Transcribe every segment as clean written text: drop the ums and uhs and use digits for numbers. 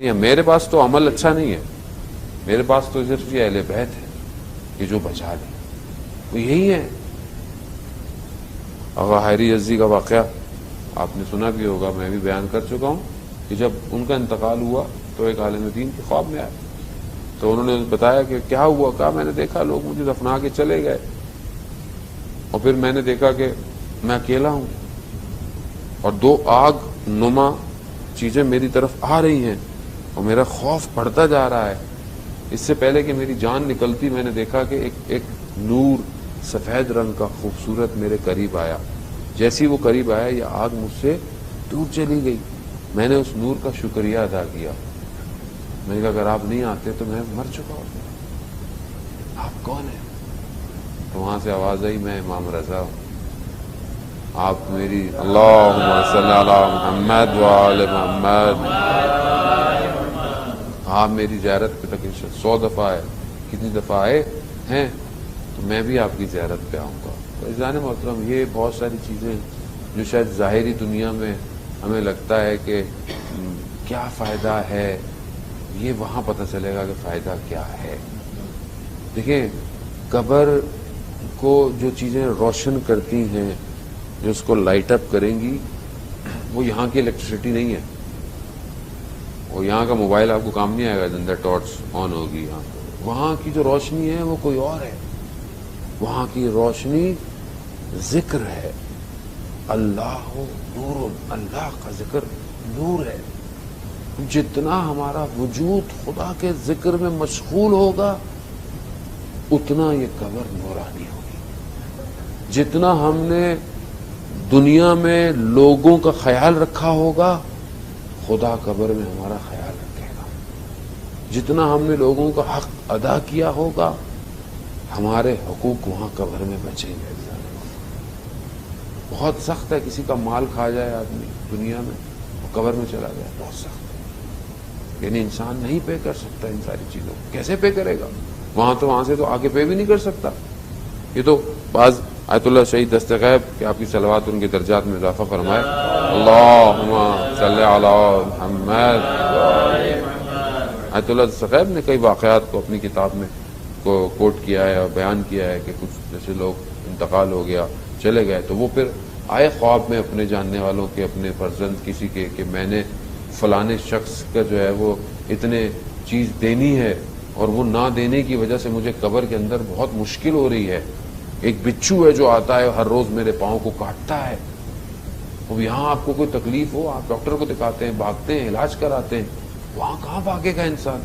میرے پاس تو عمل اچھا نہیں ہے، میرے پاس تو صرف یہ اہل بیت ہے کہ جو بچا لے، وہ یہی ہے۔ آغا حیری یزدی کا واقعہ آپ نے سنا بھی ہوگا، میں بھی بیان کر چکا ہوں کہ جب ان کا انتقال ہوا تو ایک عالم دین کے خواب میں آئے تو انہوں نے بتایا کہ کیا ہوا، کہا میں نے دیکھا لوگ مجھے دفنا کے چلے گئے اور پھر میں نے دیکھا کہ میں اکیلا ہوں اور دو آگ نما چیزیں میری طرف آ رہی ہیں اور میرا خوف بڑھتا جا رہا ہے۔ اس سے پہلے کہ میری جان نکلتی میں نے دیکھا کہ ایک نور سفید رنگ کا خوبصورت میرے قریب آیا، جیسی وہ قریب آیا یہ آگ مجھ سے دور چلی گئی۔ میں نے اس نور کا شکریہ ادا کیا، میں نے کہا اگر آپ نہیں آتے تو میں مر چکا ہوتا۔ آپ کون ہیں؟ تو وہاں سے آواز آئی میں امام رضا ہوں، آپ میری اللہم صلی علی محمد وآل محمد، آپ میری زیارت پہ تقریباً 100 دفعہ ہے، کتنی دفعہ آئے ہیں تو میں بھی آپ کی زیارت پہ آؤں گا۔ تو عزیزان محترم، یہ بہت ساری چیزیں جو شاید ظاہری دنیا میں ہمیں لگتا ہے کہ کیا فائدہ ہے، یہ وہاں پتہ چلے گا کہ فائدہ کیا ہے۔ دیکھیں، قبر کو جو چیزیں روشن کرتی ہیں، جو اس کو لائٹ اپ کریں گی، وہ یہاں کی الیکٹریسٹی نہیں ہے، وہ یہاں کا موبائل آپ کو کام نہیں آئے گا، اندر ٹارچ آن ہوگی یہاں۔ وہاں کی جو روشنی ہے وہ کوئی اور ہے، وہاں کی روشنی ذکر ہے۔ اللہ نور، اللہ کا ذکر نور ہے۔ جتنا ہمارا وجود خدا کے ذکر میں مشغول ہوگا اتنا یہ قبر نورانی ہوگی۔ جتنا ہم نے دنیا میں لوگوں کا خیال رکھا ہوگا خدا قبر میں ہمارا خیال رکھے گا۔ جتنا ہم نے لوگوں کا حق ادا کیا ہوگا ہمارے حقوق وہاں قبر میں بچیں گے۔ بہت سخت ہے کسی کا مال کھا جائے آدمی دنیا میں اور قبر میں چلا جائے، بہت سخت ہے، یعنی انسان نہیں پے کر سکتا ان ساری چیزوں کو۔ کیسے پے کرے گا؟ وہاں سے تو آگے پے بھی نہیں کر سکتا۔ یہ تو بعض آیت اللہ شہید دستغیب کہ آپ کی صلوات ان کے درجات میں اضافہ فرمائے۔ اللہم صلی علی محمد۔ آیت اللہ دستغیب نے کئی واقعات کو اپنی کتاب میں کوٹ کیا ہے اور بیان کیا ہے کہ کچھ جیسے لوگ انتقال ہو گیا چلے گئے تو وہ پھر آئے خواب میں اپنے جاننے والوں کے، اپنے فرزند کسی کے، کہ میں نے فلانے شخص کا جو ہے وہ اتنے چیز دینی ہے اور وہ نہ دینے کی وجہ سے مجھے قبر کے اندر بہت مشکل ہو رہی ہے۔ ایک بچھو ہے جو آتا ہے ہر روز میرے پاؤں کو کاٹتا ہے۔ اب یہاں آپ کو کوئی تکلیف ہو آپ ڈاکٹر کو دکھاتے ہیں، بھاگتے ہیں، علاج کراتے ہیں، وہاں کہاں بھاگے گا انسان؟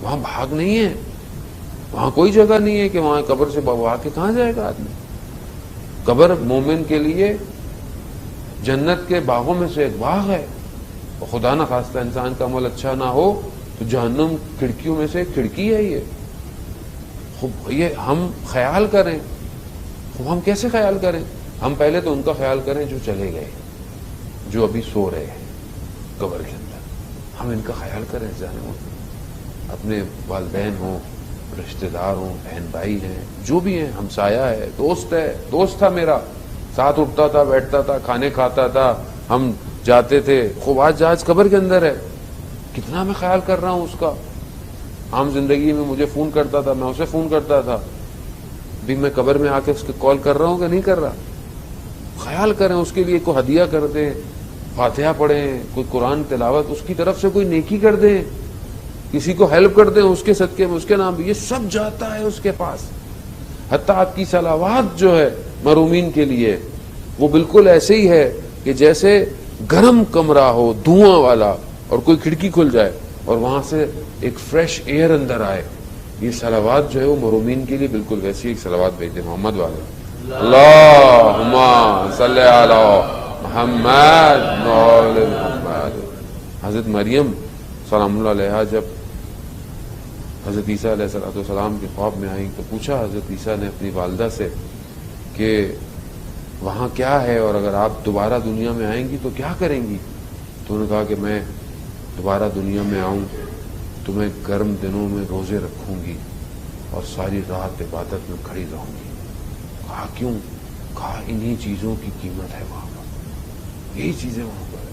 وہاں بھاگ نہیں ہے، وہاں کوئی جگہ نہیں ہے کہ وہاں قبر سے بھاگ کے کہاں جائے گا آدمی۔ قبر مومن کے لیے جنت کے باغوں میں سے ایک باغ ہے، اور خدا نہ خواستہ انسان کا عمل اچھا نہ ہو تو جہنم کھڑکیوں میں سے ایک کھڑکی ہے۔ یہ ہم خیال کریں، ہم کیسے خیال کریں؟ ہم پہلے تو ان کا خیال کریں جو چلے گئے، جو ابھی سو رہے ہیں قبر کے اندر، ہم ان کا خیال کریں۔ اپنے والدین ہوں، رشتہ دار ہوں، بہن بھائی ہیں، جو بھی ہیں، ہمسایہ ہے، دوست تھا میرا، ساتھ اٹھتا تھا، بیٹھتا تھا، کھانے کھاتا تھا، ہم جاتے تھے، خوب آج قبر کے اندر ہے، کتنا میں خیال کر رہا ہوں اس کا۔ عام زندگی میں مجھے فون کرتا تھا، میں اسے فون کرتا تھا، بھی میں قبر میں آ کے اس کے کال کر رہا ہوں کہ نہیں کر رہا؟ خیال کریں، اس کے لیے کوئی ہدیہ کر دیں، فاتحہ پڑھیں، کوئی قرآن تلاوت، اس کی طرف سے کوئی نیکی کر دیں، کسی کو ہیلپ کر دیں اس کے صدقے میں، اس کے نام، یہ سب جاتا ہے اس کے پاس۔ حتیٰ آپ کی صلوات جو ہے محرومین کے لیے وہ بالکل ایسے ہی ہے کہ جیسے گرم کمرہ ہو دھواں والا اور کوئی کھڑکی کھل جائے اور وہاں سے ایک فریش ایئر اندر آئے، یہ صلوات جو ہے وہ محرومین کے لیے بالکل ویسی ایک صلوات بھیجتے محمد والے۔ اللہم صلی علی محمد وآل محمد۔ حضرت مریم سلام اللہ علیہا جب حضرت عیسیٰ علیہ السلام کے خواب میں آئیں تو پوچھا حضرت عیسیٰ نے اپنی والدہ سے کہ وہاں کیا ہے اور اگر آپ دوبارہ دنیا میں آئیں گی تو کیا کریں گی؟ تو انہوں نے کہا کہ میں دوبارہ دنیا میں آؤں تو میں گرم دنوں میں روزے رکھوں گی اور ساری رات عبادت میں کھڑی رہوں گی۔ کہا کیوں؟ کہا انہی چیزوں کی قیمت ہے وہاں پر، یہی چیزیں وہاں پر ہے۔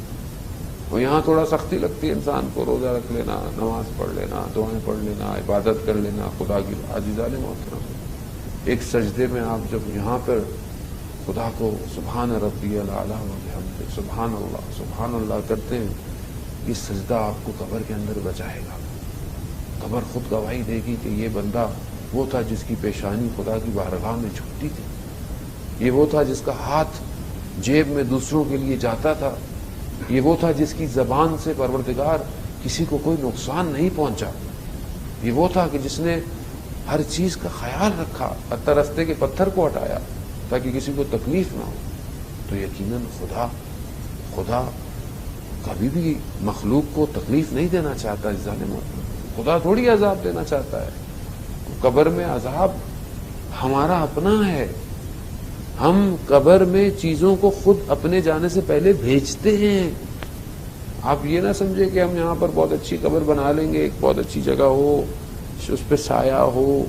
اور یہاں تھوڑا سختی لگتی ہے انسان کو، روزہ رکھ لینا، نماز پڑھ لینا، دعائیں پڑھ لینا، عبادت کر لینا خدا کی۔ عزیزان محترم، ایک سجدے میں آپ جب یہاں پر خدا کو سبحان ربی الاعلیٰ و بحمدہ سبحان اللہ کرتے ہیں، یہ سجدہ آپ کو قبر کے اندر بچائے گا۔ قبر خود گواہی دے گی کہ یہ بندہ وہ تھا جس کی پیشانی خدا کی بارگاہ میں جھکتی تھی، یہ وہ تھا جس کا ہاتھ جیب میں دوسروں کے لیے جاتا تھا، یہ وہ تھا جس کی زبان سے پروردگار کسی کو کوئی نقصان نہیں پہنچا، یہ وہ تھا کہ جس نے ہر چیز کا خیال رکھا، حتی رستے کے پتھر کو ہٹایا تاکہ کسی کو تکلیف نہ ہو۔ تو یقیناً خدا کبھی بھی مخلوق کو تکلیف نہیں دینا چاہتا۔ عزیزان محترم، خدا تھوڑی عذاب دینا چاہتا ہے۔ قبر میں عذاب ہمارا اپنا ہے، ہم قبر میں چیزوں کو خود اپنے جانے سے پہلے بھیجتے ہیں۔ آپ یہ نہ سمجھے کہ ہم یہاں پر بہت اچھی قبر بنا لیں گے، ایک بہت اچھی جگہ ہو، اس پہ سایہ ہو،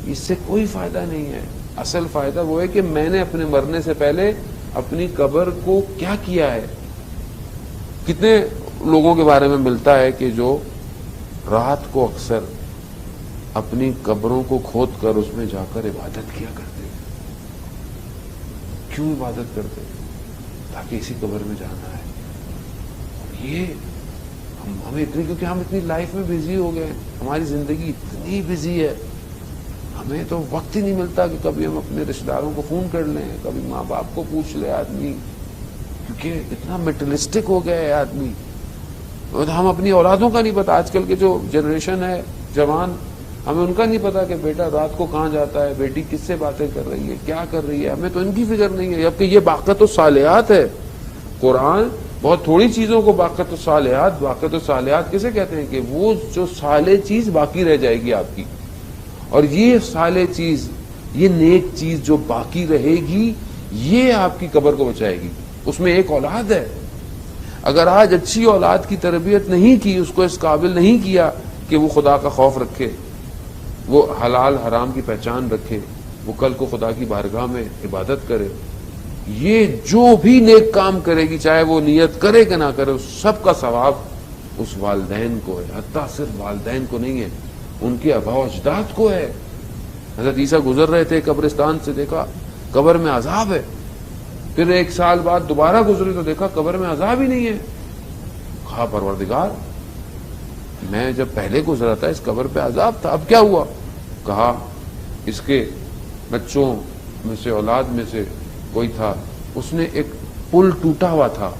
اس سے کوئی فائدہ نہیں ہے۔ اصل فائدہ وہ ہے کہ میں نے اپنے مرنے سے پہلے اپنی قبر کو کیا کیا ہے۔ کتنے لوگوں کے بارے میں ملتا ہے کہ جو رات کو اکثر اپنی قبروں کو کھود کر اس میں جا کر عبادت کیا کرتے ہیں۔ کیوں عبادت کرتے ہیں؟ تاکہ اسی قبر میں جانا ہے۔ یہ ہمیں اتنی، کیونکہ ہم اتنی لائف میں بزی ہو گئے، ہماری زندگی اتنی بزی ہے، ہمیں تو وقت ہی نہیں ملتا کہ کبھی ہم اپنے رشتہ داروں کو فون کر لیں، کبھی ماں باپ کو پوچھ لے آدمی، کیونکہ اتنا میٹرلسٹک ہو گیا ہے آدمی۔ ہم اپنی اولادوں کا نہیں پتا، آج کل کے جو جنریشن ہے جوان، ہمیں ان کا نہیں پتا کہ بیٹا رات کو کہاں جاتا ہے، بیٹی کس سے باتیں کر رہی ہے، کیا کر رہی ہے، ہمیں تو ان کی فکر نہیں ہے۔ جبکہ یہ باقت الصالحات ہے، قرآن بہت تھوڑی چیزوں کو باقت الصالحات کسے کہتے ہیں؟ کہ وہ جو صالح چیز باقی رہ جائے گی آپ کی، اور یہ صالح چیز، یہ نیک چیز جو باقی رہے گی، یہ آپ کی قبر کو بچائے گی۔ اس میں ایک اولاد ہے۔ اگر آج اچھی اولاد کی تربیت نہیں کی، اس کو اس قابل نہیں کیا کہ وہ خدا کا خوف رکھے، وہ حلال حرام کی پہچان رکھے، وہ کل کو خدا کی بارگاہ میں عبادت کرے، یہ جو بھی نیک کام کرے گی، چاہے وہ نیت کرے کہ نہ کرے، اس سب کا ثواب اس والدین کو ہے۔ حتیٰ صرف والدین کو نہیں ہے، ان کے آباء و اجداد کو ہے۔ حضرت عیسیٰ گزر رہے تھے قبرستان سے، دیکھا قبر میں عذاب ہے، پھر ایک سال بعد دوبارہ گزرے تو دیکھا قبر میں عذاب ہی نہیں ہے۔ کہا پروردگار، میں جب پہلے گزرا تھا اس قبر پہ عذاب تھا، اب کیا ہوا؟ کہا اس کے بچوں میں سے، اولاد میں سے کوئی تھا، اس نے ایک پل ٹوٹا ہوا تھا،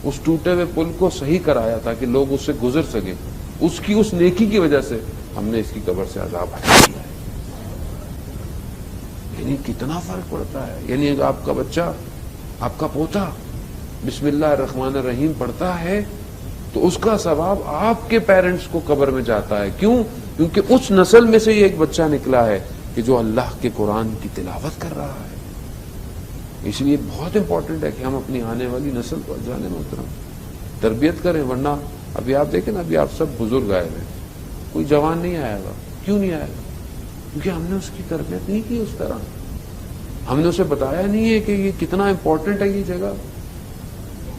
اس ٹوٹے ہوئے پل کو صحیح کرایا تھا کہ لوگ اس سے گزر سکے، اس کی اس نیکی کی وجہ سے ہم نے اس کی قبر سے عذاب ہٹا دیا ہے۔ یعنی کتنا فرق پڑتا ہے۔ یعنی آپ کا بچہ، آپ کا پوتا بسم اللہ الرحمن الرحیم پڑھتا ہے تو اس کا ثواب آپ کے پیرنٹس کو قبر میں جاتا ہے۔ کیوں؟ کیونکہ اس نسل میں سے یہ ایک بچہ نکلا ہے کہ جو اللہ کے قرآن کی تلاوت کر رہا ہے۔ اس لیے بہت امپورٹنٹ ہے کہ ہم اپنی آنے والی نسل کو جانے محترم تربیت کریں، ورنہ ابھی آپ دیکھیں نا، ابھی آپ سب بزرگ آئے ہیں، کوئی جوان نہیں آیا گا۔ کیوں نہیں آئے گا؟ کیونکہ ہم نے اس کی تربیت نہیں کی اس طرح، ہم نے اسے بتایا نہیں ہے کہ یہ کتنا امپورٹنٹ ہے یہ جگہ۔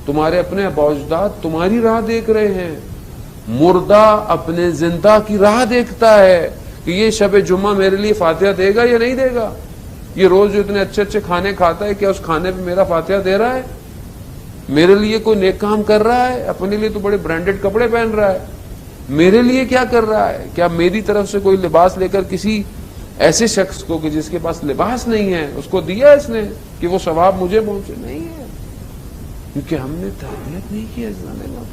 تمہارے اپنے آباء و اجداد تمہاری راہ دیکھ رہے ہیں، مردہ اپنے زندہ کی راہ دیکھتا ہے کہ یہ شب جمعہ میرے لیے فاتحہ دے گا یا نہیں دے گا، یہ روز جو اتنے اچھے اچھے کھانے کھاتا ہے، کیا اس کھانے پہ میرا فاتحہ دے رہا ہے؟ میرے لیے کوئی نیک کام کر رہا ہے؟ اپنے لیے تو بڑے برانڈڈ کپڑے پہن رہا ہے، میرے لیے کیا کر رہا ہے؟ کیا میری طرف سے کوئی لباس لے کر کسی ایسے شخص کو کہ جس کے پاس لباس نہیں ہے اس کو دیا اس نے کہ وہ ثواب مجھے پہنچے؟ نہیں ہے، کیونکہ ہم نے تربیت نہیں کی۔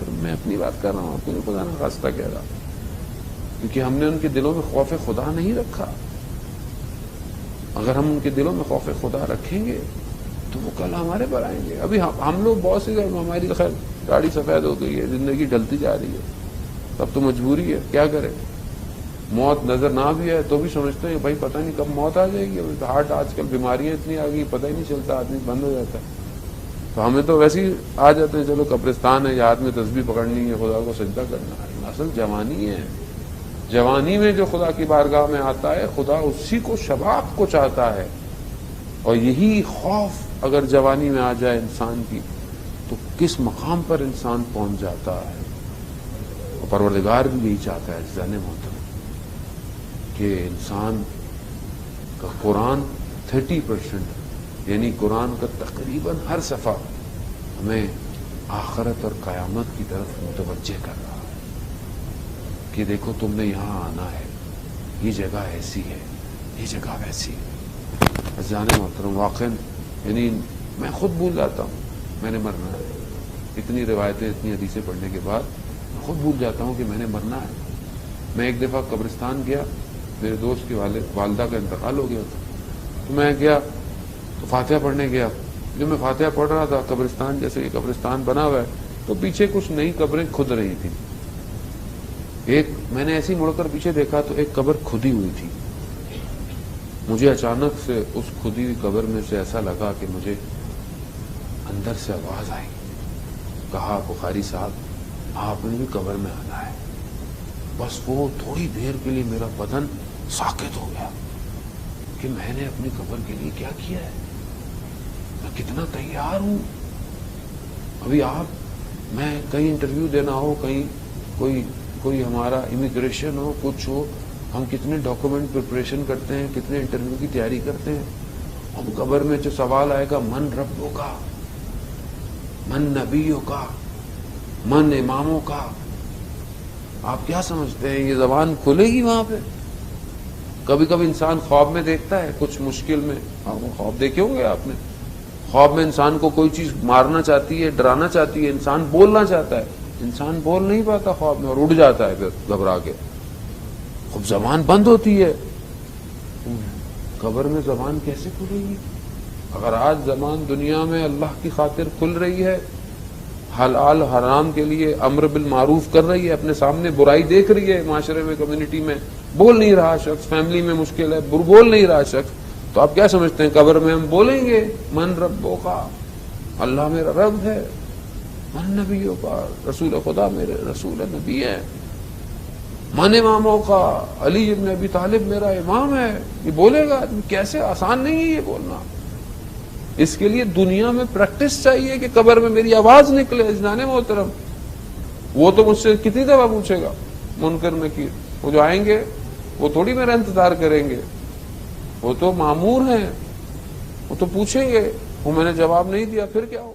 میں اپنی بات کر رہا ہوں، آپ کو خدا نہ خواستہ کہہ رہا، کیونکہ ہم نے ان کے دلوں میں خوف خدا نہیں رکھا۔ اگر ہم ان کے دلوں میں خوف خدا رکھیں گے تو وہ کل ہمارے پر آئیں گے۔ ابھی ہم لوگ بہت سی، ہماری خیر گاڑی سفید ہو گئی ہے، زندگی ڈلتی جا رہی ہے، تب تو مجبوری ہے، کیا کرے؟ موت نظر نہ بھی ہے تو بھی سمجھتے ہیں بھائی پتہ نہیں کب موت آ جائے گی۔ ہارٹ آج کل بیماریاں اتنی آ گئی، پتہ ہی نہیں چلتا، آدمی بند ہو جاتا ہے۔ تو ہمیں تو ویسے ہی آ جاتے ہیں، چلو قبرستان ہے، ہاتھ میں تسبیح پکڑنی ہے، خدا کو سجدہ کرنا ہے۔ اصل جوانی ہے، جوانی میں جو خدا کی بارگاہ میں آتا ہے، خدا اسی کو شباب کو چاہتا ہے۔ اور یہی خوف اگر جوانی میں آ جائے انسان کی تو کس مقام پر انسان پہنچ جاتا ہے. اور پروردگار بھی یہی چاہتا ہے عزیزان محترم کہ انسان کا قرآن 30% یعنی قرآن کا تقریباً ہر صفحہ ہمیں آخرت اور قیامت کی طرف متوجہ کر رہا ہے کہ دیکھو تم نے یہاں آنا ہے، یہ جگہ ایسی ہے، یہ جگہ ویسی ہے. عزیزان محترم واقعاً یعنی میں خود بھول جاتا ہوں میں نے مرنا ہے. اتنی روایتیں اتنی حدیثیں پڑھنے کے بعد میں خود بھول جاتا ہوں کہ میں نے مرنا ہے. میں ایک دفعہ قبرستان گیا، میرے دوست کے والدہ کا انتقال ہو گیا تھا، تو میں گیا تو فاتحہ پڑھنے گیا. جب میں فاتحہ پڑھ رہا تھا، قبرستان جیسے یہ قبرستان بنا ہوا ہے تو پیچھے کچھ نئی قبریں کھد رہی تھیں. ایک میں نے ایسی مڑ کر پیچھے دیکھا تو ایک قبر کھدی ہوئی تھی. مجھے اچانک سے اس کھدی ہوئی قبر میں سے ایسا لگا کہ مجھے اندر سے آواز آئی. کہا بخاری صاحب آپ نے بھی قبر میں آنا ہے. بس وہ تھوڑی دیر کے لیے میرا بدن ساکت ہو گیا کہ میں نے اپنی قبر کے لیے کیا کیا ہے، میں کتنا تیار ہوں. ابھی آپ میں کہیں انٹرویو دینا ہو، کہیں کوئی ہمارا امیگریشن ہو، کچھ ہو، ہم کتنے ڈاکومنٹ پریپریشن کرتے ہیں، کتنے انٹرویو کی تیاری کرتے ہیں. ہم قبر میں جو سوال آئے گا من ربوں کا، من نبیوں کا، من اماموں کا، آپ کیا سمجھتے ہیں یہ زبان کھلے گی وہاں پہ؟ کبھی کبھی انسان خواب میں دیکھتا ہے کچھ مشکل میں، خواب دیکھے ہوں گے آپ نے، خواب میں انسان کو کوئی چیز مارنا چاہتی ہے، ڈرانا چاہتی ہے، انسان بولنا چاہتا ہے، انسان بول نہیں پاتا خواب میں اور اڑ جاتا ہے پھر گھبرا کے. خوب زبان بند ہوتی ہے. قبر میں زبان کیسے کھلے گی؟ اگر آج زبان دنیا میں اللہ کی خاطر کھل رہی ہے، حلال حرام کے لیے امر بالمعروف کر رہی ہے، اپنے سامنے برائی دیکھ رہی ہے، معاشرے میں کمیونٹی میں بول نہیں رہا شخص، فیملی میں مشکل ہے بول نہیں رہا شخص، تو آپ کیا سمجھتے ہیں قبر میں ہم بولیں گے من ربوں کا، اللہ میرا رب ہے، من نبیوں کا، رسول خدا میرے رسول نبی ہے، من اماموں کا، علی ابن ابی طالب میرا امام ہے. یہ بولے گا کیسے؟ آسان نہیں ہے یہ بولنا. اس کے لیے دنیا میں پریکٹس چاہیے کہ قبر میں میری آواز نکلے. عزیزان محترم وہ تو مجھ سے کتنی دفعہ پوچھے گا منکر نکیر، وہ جو آئیں گے وہ تھوڑی میرا انتظار کریں گے، وہ تو مامور ہیں، وہ تو پوچھیں گے، وہ میں نے جواب نہیں دیا پھر کیا ہو.